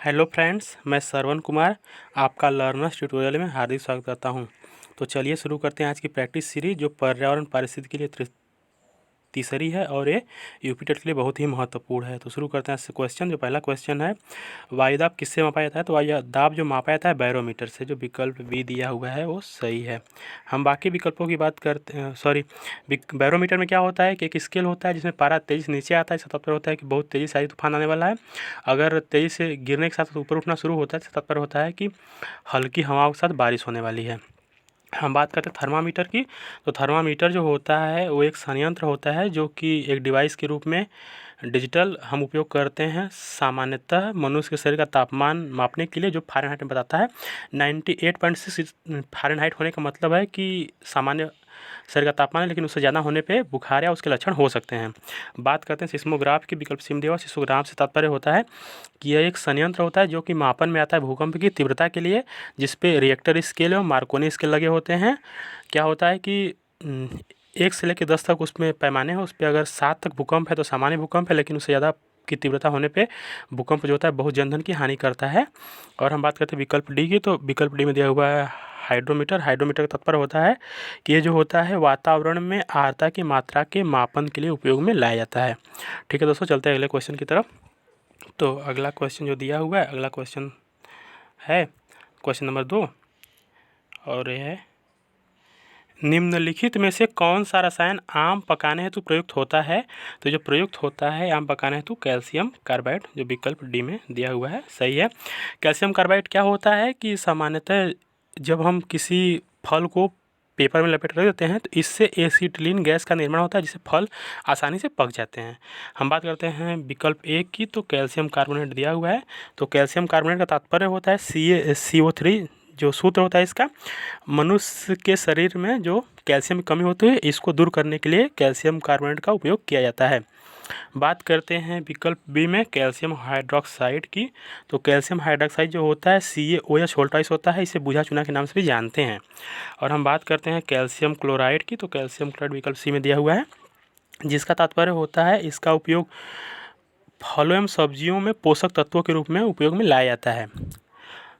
Hello friends, मैं श्रवण कुमार आपका learners tutorial में हार्दिक स्वागत करता हूं। तो चलिए शुरू करते हैं आज की प्रैक्टिस सीरीज जो पर्यावरण पारिस्थितिकी के लिए तीसरी है और ये यूपी टेट के लिए बहुत ही महत्वपूर्ण है। तो शुरू करते हैं आज से क्वेश्चन। जो पहला क्वेश्चन है, वायु दाब किससे मापा जाता है? तो वायु दाब जो मापा जाता है बैरोमीटर से। जो विकल्प बी दिया हुआ है वो सही है। हम बाकी विकल्पों की बात करते हैं। बैरोमीटर में क्या होता है कि एक स्केल होता है जिसमें पारा तेजी से नीचे आता है, इसका तात्पर्य होता है कि बहुत तेज़ी से तूफान आने वाला है। अगर तेज़ी से गिरने के साथ ऊपर उठना शुरू होता है, इसका तात्पर्य होता है कि हल्की हवाओं के साथ बारिश होने वाली है। हम बात करते हैं थर्मामीटर की। तो थर्मामीटर जो होता है वो एक संयंत्र होता है जो कि एक डिवाइस के रूप में डिजिटल हम उपयोग करते हैं सामान्यतः मनुष्य के शरीर का तापमान मापने के लिए, जो फ़ारेनहाइट में बताता है। 98.6 फ़ारेनहाइट होने का मतलब है कि सामान्य शरीर का तापमान है, लेकिन उससे ज़्यादा होने पे बुखार या उसके लक्षण हो सकते हैं। बात करते हैं सिस्मोग्राफ की। विकल्प सी में दिया हुआ सिस्मोग्राफ से तात्पर्य होता है कि यह एक संयंत्र होता है जो कि मापन में आता है भूकंप की तीव्रता के लिए, जिस पे रिएक्टर स्केल और मार्कोनी स्केल लगे होते हैं। क्या होता है कि 1 से लेकर 10 तक उसमें पैमाने हैं, उस पर अगर 7 तक भूकंप है तो सामान्य भूकंप है, लेकिन उससे ज़्यादा की तीव्रता होने पे भूकंप जो होता है बहुत जनधन की हानि करता है। और हम बात करते हैं विकल्प डी की। तो विकल्प डी में दिया हुआ है हाइड्रोमीटर। हाइड्रोमीटर का तात्पर्य होता है कि ये जो होता है वातावरण में आर्द्रता की मात्रा के मापन के लिए उपयोग में लाया जाता है। ठीक है दोस्तों, चलते हैं अगले क्वेश्चन की तरफ। तो अगला क्वेश्चन जो दिया हुआ है, अगला क्वेश्चन है क्वेश्चन नंबर 2 और यह है, निम्नलिखित में से कौन सा रसायन आम पकाने हेतु प्रयुक्त होता है? तो जो प्रयुक्त होता है आम पकाने हेतु कैल्शियम कार्बाइड, जो विकल्प डी में दिया हुआ है सही है। कैल्शियम कार्बाइड क्या होता है कि सामान्यतः जब हम किसी फल को पेपर में लपेट रख देते हैं तो इससे एसिटिलीन गैस का निर्माण होता है, जिससे फल आसानी से पक जाते हैं। हम बात करते हैं विकल्प ए की। तो कैल्शियम कार्बोनेट दिया हुआ है। तो कैल्शियम कार्बोनेट का तात्पर्य होता है CO3, जो सूत्र होता है इसका। मनुष्य के शरीर में जो कैल्शियम की कमी होती है इसको दूर करने के लिए कैल्शियम कार्बोनेट का उपयोग किया जाता है। बात करते हैं विकल्प बी में कैल्शियम हाइड्रोक्साइड की। तो कैल्शियम हाइड्रोक्साइड जो होता है CaOH वोल्टाइस होता है, इसे बुझा चूना के नाम से भी जानते हैं। और हम बात करते हैं कैल्शियम क्लोराइड की। तो कैल्शियम क्लोराइड विकल्प सी में दिया हुआ है, जिसका तात्पर्य होता है इसका उपयोग फलों एवं सब्जियों में पोषक तत्वों के रूप में उपयोग में लाया जाता है।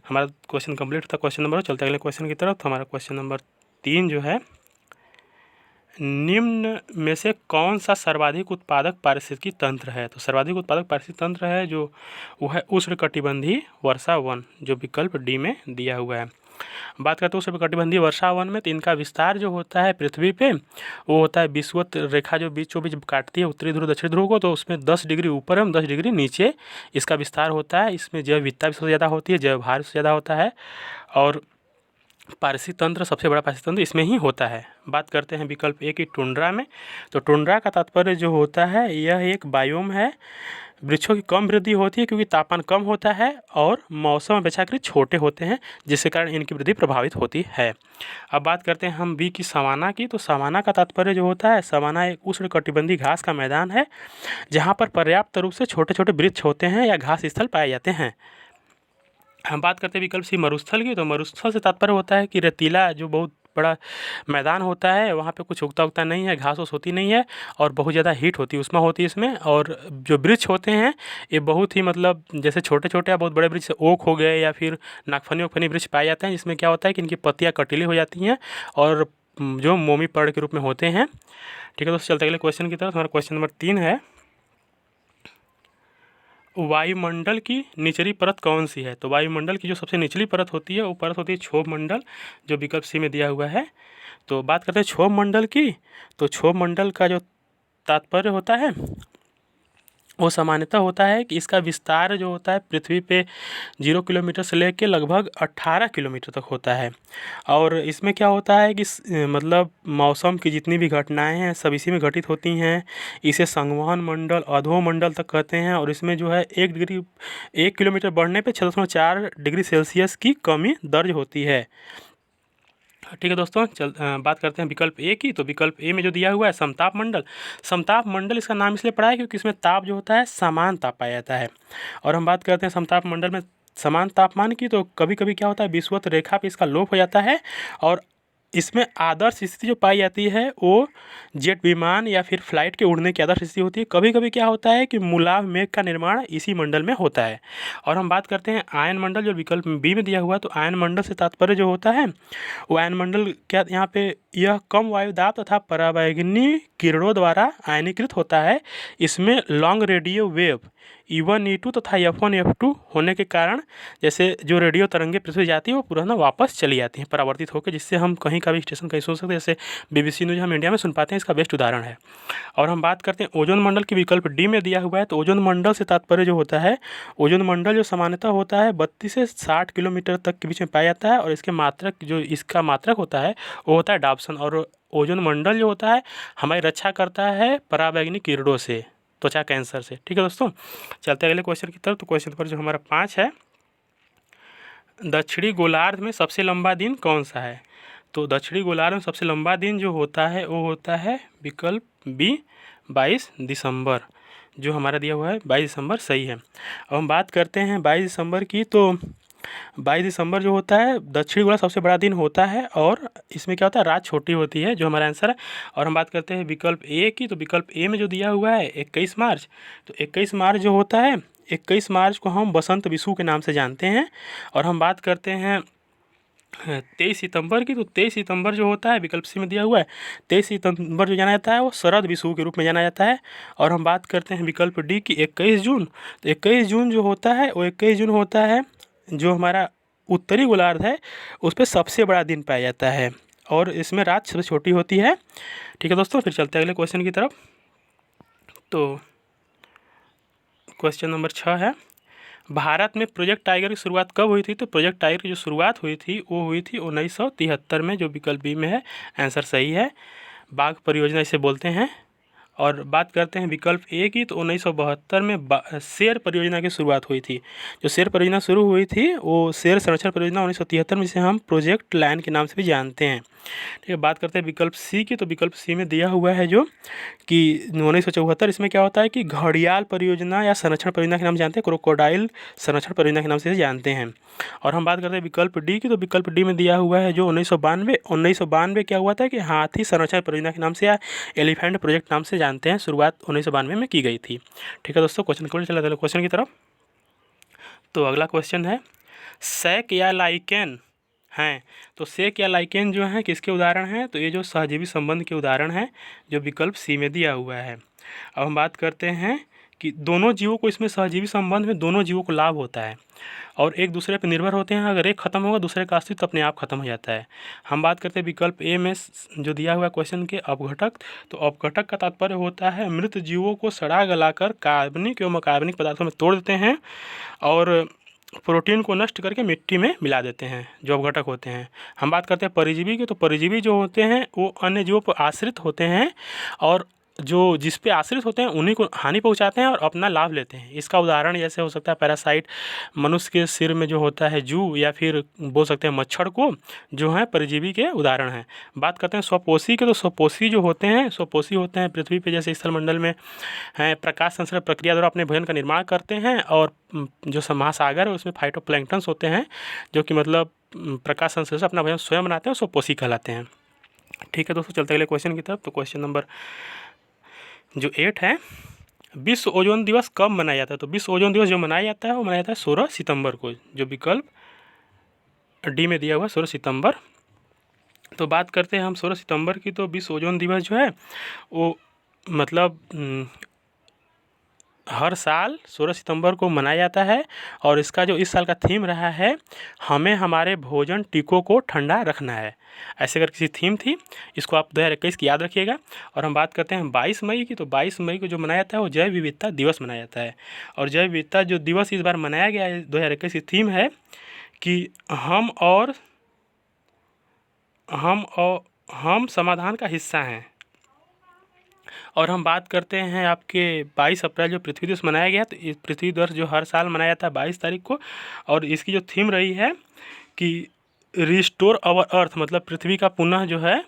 हमारा क्वेश्चन कंप्लीट था क्वेश्चन नंबर। चलते अगले क्वेश्चन की तरफ। तो हमारा क्वेश्चन नंबर 3 जो है, निम्न में से कौन सा सर्वाधिक उत्पादक पारिस्थितिकी तंत्र है? तो सर्वाधिक उत्पादक पारिस्थितिकी तंत्र है जो वो है उष्णकटिबंधीय वर्षा वन, जो विकल्प डी में दिया हुआ है। बात करते हैं उष्णकटिबंधीय वर्षा वन में, तो इनका विस्तार जो होता है पृथ्वी पे वो होता है विषुवत रेखा जो बीचों बीच काटती है उत्तरी ध्रुव दक्षिण ध्रुव को, तो उसमें 10 डिग्री ऊपर एवं 10 डिग्री नीचे इसका विस्तार होता है। इसमें जैव विविधता भी सबसे ज़्यादा होती है, जैव भार सबसे ज़्यादा होता है, और पारिस्थितिक तंत्र सबसे बड़ा पारिस्थितिक तंत्र इसमें ही होता है। बात करते हैं विकल्प ए की टुंड्रा में। तो टुंड्रा का तात्पर्य जो होता है यह एक बायोम है। वृक्षों की कम वृद्धि होती है क्योंकि तापमान कम होता है और मौसम अपेक्षाकृत छोटे होते हैं, जिसके कारण इनकी वृद्धि प्रभावित होती है। अब बात करते हैं हम बी की सवाना की। तो सवाना का तात्पर्य जो होता है, सवाना एक उष्णकटिबंधीय घास का मैदान है जहाँ पर पर्याप्त रूप से छोटे छोटे वृक्ष होते हैं या घास स्थल पाए जाते हैं। हम बात करते हैं विकल्प सी मरुस्थल की। तो मरुस्थल से तात्पर्य होता है कि रेतीला जो बहुत बड़ा मैदान होता है, वहाँ पे कुछ उगता उगता नहीं है, घास वूस होती नहीं है और बहुत ज़्यादा हीट होती है, उष्मा होती है इसमें। और जो वृक्ष होते हैं ये बहुत ही मतलब जैसे छोटे छोटे या बहुत बड़े वृक्ष ओक हो गए या फिर नागफनी ओकफनी वृक्ष पाए जाते हैं, जिसमें क्या होता है कि इनकी पत्तियाँ कटीली हो जाती हैं और जो मोमी पेड़ के रूप में होते हैं। ठीक है दोस्तों, चलते अगले क्वेश्चन की तरफ। हमारा क्वेश्चन नंबर 3 है, वायुमंडल की निचली परत कौन सी है? तो वायुमंडल की जो सबसे निचली परत होती है वो परत होती है क्षोभ मंडल, जो विकल्प सी में दिया हुआ है। तो बात करते हैं क्षोभ मंडल की। तो क्षोभ मंडल का जो तात्पर्य होता है वो सामान्यतः होता है कि इसका विस्तार जो होता है पृथ्वी पे 0 किलोमीटर से लेकर लगभग 18 किलोमीटर तक होता है। और इसमें क्या होता है कि मतलब मौसम की जितनी भी घटनाएं हैं सब इसी में घटित होती हैं। इसे संवहन मंडल अधो मंडल तक कहते हैं। और इसमें जो है 1 किलोमीटर बढ़ने पे 6.4 डिग्री सेल्सियस की कमी दर्ज होती है। ठीक है दोस्तों, बात करते हैं विकल्प ए की। तो विकल्प ए में जो दिया हुआ है समताप मंडल। समताप मंडल इसका नाम इसलिए पड़ा है क्योंकि इसमें ताप जो होता है समान ताप पाया जाता है। और हम बात करते हैं समताप मंडल में समान तापमान की। तो कभी कभी क्या होता है विषुवत रेखा पे इसका लोप हो जाता है और इसमें आदर्श स्थिति जो पाई जाती है वो जेट विमान या फिर फ्लाइट के उड़ने की आदर्श स्थिति होती है। कभी कभी क्या होता है कि मूलाभ मेघ का निर्माण इसी मंडल में होता है। और हम बात करते हैं आयन मंडल, जो विकल्प बी में दिया हुआ है। तो आयन मंडल से तात्पर्य जो होता है वो आयन मंडल क्या यहाँ पे, यह कम वायु दाब तथा पराबैंगनी किरणों द्वारा आयनीकृत होता है। इसमें long radio wave E1 E2 तथा F1 F2 होने के कारण जैसे जो रेडियो तरंगे पृथ्वी जाती है वो पुनः वापस चली जाती हैं परावर्तित होकर, जिससे हम कहीं का भी स्टेशन कहीं सुन सकते हैं। जैसे BBC न्यूज़ हम इंडिया में सुन पाते हैं, इसका बेस्ट उदाहरण है। और हम बात करते हैं ओजोन मंडल की, विकल्प डी में दिया हुआ है। तो ओजोन मंडल से तात्पर्य जो होता है, ओजोन मंडल जो सामान्यतः होता है 32 से 60 किलोमीटर तक के बीच में पाया जाता है। और इसके मात्रक जो इसका मात्रक होता है वो होता है डाप्सन। और ओजोन मंडल जो होता है हमारी रक्षा करता है पराबैंगनी किरणों से, त्वचा कैंसर से। ठीक है दोस्तों, चलते हैं अगले क्वेश्चन की तरफ। तो क्वेश्चन नंबर जो हमारा 5 है, दक्षिणी गोलार्ध में सबसे लंबा दिन कौन सा है? तो दक्षिणी गोलार्ध में सबसे लंबा दिन जो होता है वो होता है विकल्प बी 22 दिसंबर, जो हमारा दिया हुआ है 22 दिसंबर सही है। अब हम बात करते हैं 22 दिसंबर की। तो 22 दिसंबर जो होता है दक्षिणी गोलार्ध सबसे बड़ा दिन होता है, और इसमें क्या होता है रात छोटी होती है, जो हमारा आंसर है। और हम बात करते हैं विकल्प ए की। तो विकल्प ए में जो दिया हुआ है 21 मार्च, तो 21 मार्च जो होता है, 21 मार्च को हम बसंत विषु के नाम से जानते हैं। और हम बात करते हैं 23 सितंबर की। तो 23 सितंबर जो होता है विकल्प सी में दिया हुआ है, 23 सितंबर जो जाना जाता है वो शरद विषु के रूप में जाना जाता है। और हम बात करते हैं विकल्प डी की 21 जून। तो 21 जून जो होता है वो 21 जून होता है जो हमारा उत्तरी गोलार्ध है उस पर सबसे बड़ा दिन पाया जाता है, और इसमें रात सबसे छोटी होती है। ठीक है दोस्तों, फिर चलते हैं अगले क्वेश्चन की तरफ। तो क्वेश्चन नंबर 6 है, भारत में प्रोजेक्ट टाइगर की शुरुआत कब हुई थी? तो प्रोजेक्ट टाइगर की जो शुरुआत हुई थी वो हुई थी 1973 में, जो विकल्प बी में है आंसर सही है। बाघ परियोजना इसे बोलते हैं। और बात करते हैं विकल्प ए की। तो 1972 में शेर परियोजना की शुरुआत हुई थी। जो शेर परियोजना शुरू हुई थी वो शेर संरक्षण परियोजना 1973 में, जिसे हम प्रोजेक्ट लायन के नाम से भी जानते हैं। ठीक है, बात करते हैं विकल्प सी की। तो विकल्प सी में दिया हुआ है जो कि 1974, इसमें क्या होता है कि घड़ियाल परियोजना या संरक्षण परियोजना के नाम से जानते हैं, क्रोकोडाइल संरक्षण परियोजना के नाम से जानते हैं। और हम बात करते हैं विकल्प डी की। तो विकल्प डी में दिया हुआ है जो 1992 क्या हुआ था कि हाथी संरक्षण परियोजना के नाम से या एलिफेंट प्रोजेक्ट नाम से जानते हैं, शुरुआत 1992 में की गई थी। ठीक है दोस्तों, क्वेश्चन को चला क्वेश्चन की तरफ। तो अगला क्वेश्चन है, सैक या लाइकेन हैं। तो सेक या लाइकेन जो है किसके उदाहरण हैं? तो ये जो सहजीवी संबंध के उदाहरण हैं, जो विकल्प सी में दिया हुआ है। अब हम बात करते हैं कि दोनों जीवों को, इसमें सहजीवी संबंध में दोनों जीवों को लाभ होता है और एक दूसरे पर निर्भर होते हैं। अगर एक खत्म होगा दूसरे का अस्तित्व अपने आप खत्म हो जाता है। हम बात करते हैं विकल्प ए में जो दिया हुआ क्वेश्चन के अपघटक। तो अपघटक का तात्पर्य होता है मृत जीवों को सड़ा गलाकर कार्बनिक एवं अकार्बनिक पदार्थों में तोड़ देते हैं और प्रोटीन को नष्ट करके मिट्टी में मिला देते हैं, जो अपघटक होते हैं। हम बात करते हैं परजीवी की। तो परजीवी जो होते हैं वो अन्य जीवों पर आश्रित होते हैं और जो जिस पे आश्रित होते हैं उन्हीं को हानि पहुंचाते हैं और अपना लाभ लेते हैं। इसका उदाहरण जैसे हो सकता है पैरासाइट, मनुष्य के सिर में जो होता है जू, या फिर बोल सकते हैं मच्छर को, जो है परजीवी के उदाहरण हैं। बात करते हैं स्वपोषी के। तो स्वपोषी जो होते हैं, स्वपोषी होते हैं पृथ्वी पे जैसे स्थल मंडल में हैं, प्रकाश संश्लेषण प्रक्रिया द्वारा अपने भोजन का निर्माण करते हैं। और जो महासागर है उसमें फाइटोप्लैंक्टन्स होते हैं, जो कि मतलब प्रकाश संश्लेषण अपना भोजन स्वयं बनाते हैं, स्वपोषी कहलाते हैं। ठीक है दोस्तों, चलते अगले क्वेश्चन की तरफ। तो क्वेश्चन नंबर जो 8 है, विश्व ओजोन दिवस कब मनाया जाता है? तो विश्व ओजोन दिवस जो मनाया जाता है वो मनाया जाता है 16 सितंबर को, जो विकल्प डी में दिया हुआ 16 सितंबर। तो बात करते हैं हम 16 सितंबर की। तो विश्व ओजोन दिवस जो है वो मतलब हर साल 16 सितंबर को मनाया जाता है। और इसका जो इस साल का थीम रहा है, हमें हमारे भोजन टीकों को ठंडा रखना है, ऐसे अगर किसी थीम थी। इसको आप 2021 की याद रखिएगा। और हम बात करते हैं 22 मई की। तो 22 मई को जो मनाया जाता है वो जैव विविधता दिवस मनाया जाता है। और जैव विविधता जो दिवस इस बार मनाया गया है 2021 की थीम है कि हम समाधान का हिस्सा हैं। और हम बात करते हैं आपके 22 अप्रैल जो पृथ्वी दिवस मनाया गया। तो इस पृथ्वी दिवस जो हर साल मनाया जाता है 22 तारीख को, और इसकी जो थीम रही है कि रिस्टोर अवर अर्थ, मतलब पृथ्वी का पुनः जो है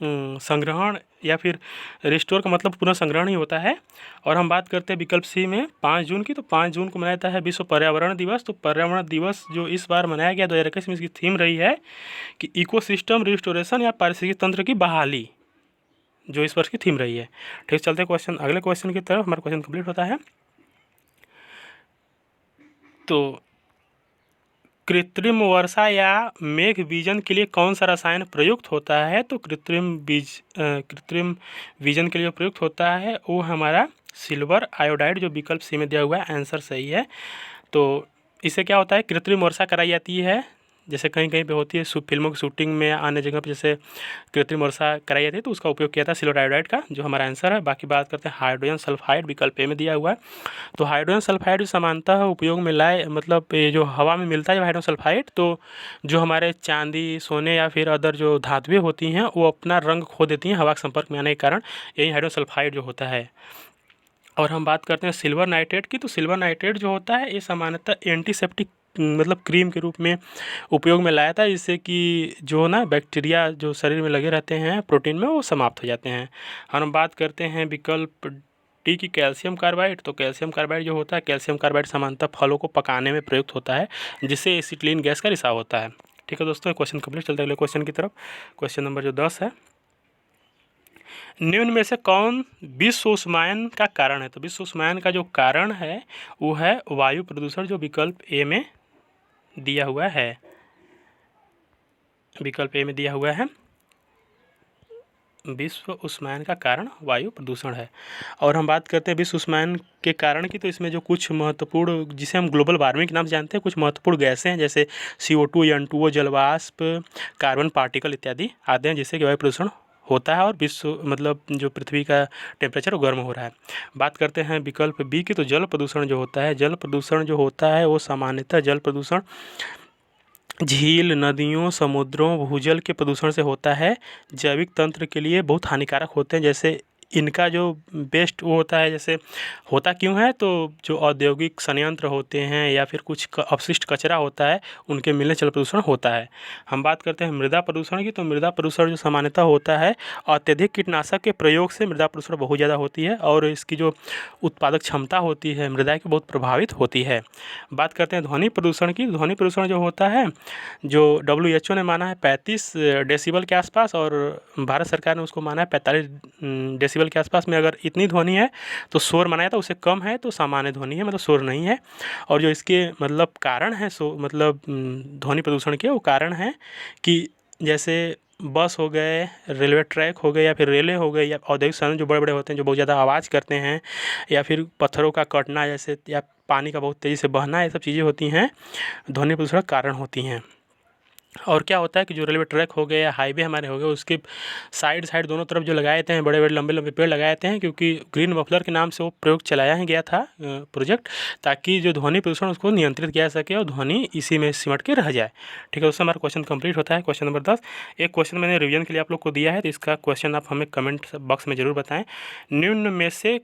संग्रहण या फिर रिस्टोर का मतलब पुनः संग्रहण ही होता है। और हम बात करते हैं विकल्प सी में 5 जून की, तो 5 जून को मनाया जाता है विश्व पर्यावरण दिवस। तो पर्यावरण दिवस जो इस बार मनाया गया 2021 में, इसकी थीम रही है कि इकोसिस्टम रिस्टोरेशन या पारिस्थितिकी तंत्र की बहाली, जो इस वर्ष की थीम रही है। ठीक, चलते क्वेश्चन अगले क्वेश्चन की तरफ। हमारा क्वेश्चन कंप्लीट होता है। तो कृत्रिम वर्षा या मेघ बीजन के लिए कौन सा रसायन प्रयुक्त होता है? तो कृत्रिम बीजन के लिए प्रयुक्त होता है वो हमारा सिल्वर आयोडाइड, जो विकल्प सी में दिया हुआ है, आंसर सही है। तो इससे क्या होता है, कृत्रिम वर्षा कराई जाती है, जैसे कहीं कहीं पे होती है फिल्मों की शूटिंग में, अन्य जगह पे जैसे कृत्रिम वर्षा कराई जाती है, तो उसका उपयोग किया था सिल्वर आयोडाइड का, जो हमारा आंसर है। बाकी बात करते हैं हाइड्रोजन सल्फाइड, विकल्प ए में दिया हुआ है। तो हाइड्रोजन सल्फाइड समानतः उपयोग में लाए, मतलब ये जो हवा में मिलता है हाइड्रोजन सल्फाइड, तो जो हमारे चांदी, सोने या फिर अदर जो धातुएं होती हैं वो अपना रंग खो देती हैं हवा के संपर्क में आने के कारण, यही हाइड्रोजन सल्फाइड जो होता है। और हम बात करते हैं सिल्वर नाइट्रेट की, तो सिल्वर नाइट्रेट जो होता है ये सामान्यतः एंटीसेप्टिक मतलब क्रीम के रूप में उपयोग में लाया था, जिससे कि जो ना बैक्टीरिया जो शरीर में लगे रहते हैं प्रोटीन में, वो समाप्त हो जाते हैं। हम बात करते हैं विकल्प डी की कैल्शियम कार्बाइड। तो कैल्शियम कार्बाइड जो होता है, कैल्शियम कार्बाइड सामान्यतः फलों को पकाने में प्रयुक्त होता है, जिससे एसिटिलीन गैस का रिसाव होता है। ठीक है दोस्तों, क्वेश्चन कंप्लीट। चलते अगले क्वेश्चन की तरफ। क्वेश्चन नंबर जो 10 है, निम्न में से कौन विश्व उष्मायन का कारण है? तो विश्व उष्मायन का जो कारण है वो है वायु प्रदूषण, जो विकल्प ए में दिया हुआ है, विकल्प ए में दिया हुआ है। विश्व उष्मायन का कारण वायु प्रदूषण है। और हम बात करते हैं विश्व उष्मायन के कारण की, तो इसमें जो कुछ महत्वपूर्ण, जिसे हम ग्लोबल वार्मिंग के नाम से जानते हैं, कुछ महत्वपूर्ण गैसें हैं, जैसे CO2, N2O, जलवाष्प, कार्बन पार्टिकल इत्यादि आते हैं, जिससे कि वायु प्रदूषण होता है और विश्व मतलब जो पृथ्वी का टेम्परेचर वो गर्म हो रहा है। बात करते हैं विकल्प बी की, तो जल प्रदूषण जो होता है, जल प्रदूषण जो होता है वो सामान्यतः जल प्रदूषण झील, नदियों, समुद्रों, भूजल के प्रदूषण से होता है। जैविक तंत्र के लिए बहुत हानिकारक होते हैं, जैसे इनका जो बेस्ट वो होता है, जैसे होता क्यों है, तो जो औद्योगिक संयंत्र होते हैं या फिर कुछ अपशिष्ट कचरा होता है, उनके मिलने से जल प्रदूषण होता है। हम बात करते हैं मृदा प्रदूषण की, तो मृदा प्रदूषण जो सामान्यतः होता है अत्यधिक कीटनाशक के प्रयोग से मृदा प्रदूषण बहुत ज़्यादा होती है, और इसकी जो उत्पादक क्षमता होती है मृदा की बहुत प्रभावित होती है। बात करते हैं ध्वनि प्रदूषण की। ध्वनि प्रदूषण जो होता है, जो WHO ने माना है 35 डेसिबल के आसपास, और भारत सरकार ने उसको माना है 45 डेसिबल के आसपास में। अगर इतनी ध्वनि है तो शोर माना जाता है, उससे कम है तो सामान्य ध्वनि है, मतलब शोर नहीं है। और जो इसके मतलब कारण है, मतलब ध्वनि प्रदूषण के वो कारण है कि जैसे बस हो गए, रेलवे ट्रैक हो गए, या फिर रेलें हो गई, या औद्योगिक संयंत्र जो बड़े बड़े होते हैं जो बहुत ज़्यादा आवाज़ करते हैं, या फिर पत्थरों का कटना जैसे, या पानी का बहुत तेज़ी से बहना, ये सब चीज़ें होती हैं ध्वनि प्रदूषण का कारण होती हैं। और क्या होता है कि जो रेलवे ट्रैक हो गए या हाईवे हमारे हो गए, उसके साइड दोनों तरफ जो लगाए जाते हैं बड़े बड़े लंबे लंबे पेड़ लगाए जाते हैं, क्योंकि ग्रीन मफलर के नाम से वो प्रयोग चलाया ही गया था प्रोजेक्ट, ताकि जो ध्वनि प्रदूषण उसको नियंत्रित किया जा सके और ध्वनि इसी में सिमट के रह जाए। ठीक है, उससे हमारा क्वेश्चन कंप्लीट होता है। क्वेश्चन नंबर 10, एक क्वेश्चन मैंने रिवीजन के लिए आप लोग को दिया है, तो इसका क्वेश्चन आप हमें कमेंट बॉक्स में ज़रूर बताएं। निम्न में से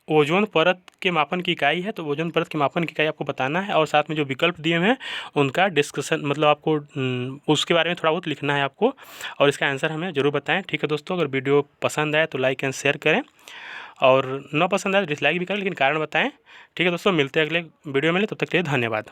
ओजोन परत के मापन की इकाई है, तो ओजोन परत के मापन की इकाई आपको बताना है, और साथ में जो विकल्प दिए हैं उनका डिस्कशन, मतलब आपको उसके बारे में थोड़ा बहुत लिखना है आपको, और इसका आंसर हमें ज़रूर बताएं। ठीक है दोस्तों, अगर वीडियो पसंद आए तो लाइक एंड शेयर करें, और न पसंद आए तो डिसलाइक भी करें, लेकिन कारण बताएं। ठीक है दोस्तों, मिलते हैं अगले वीडियो में, तब तक के लिए धन्यवाद।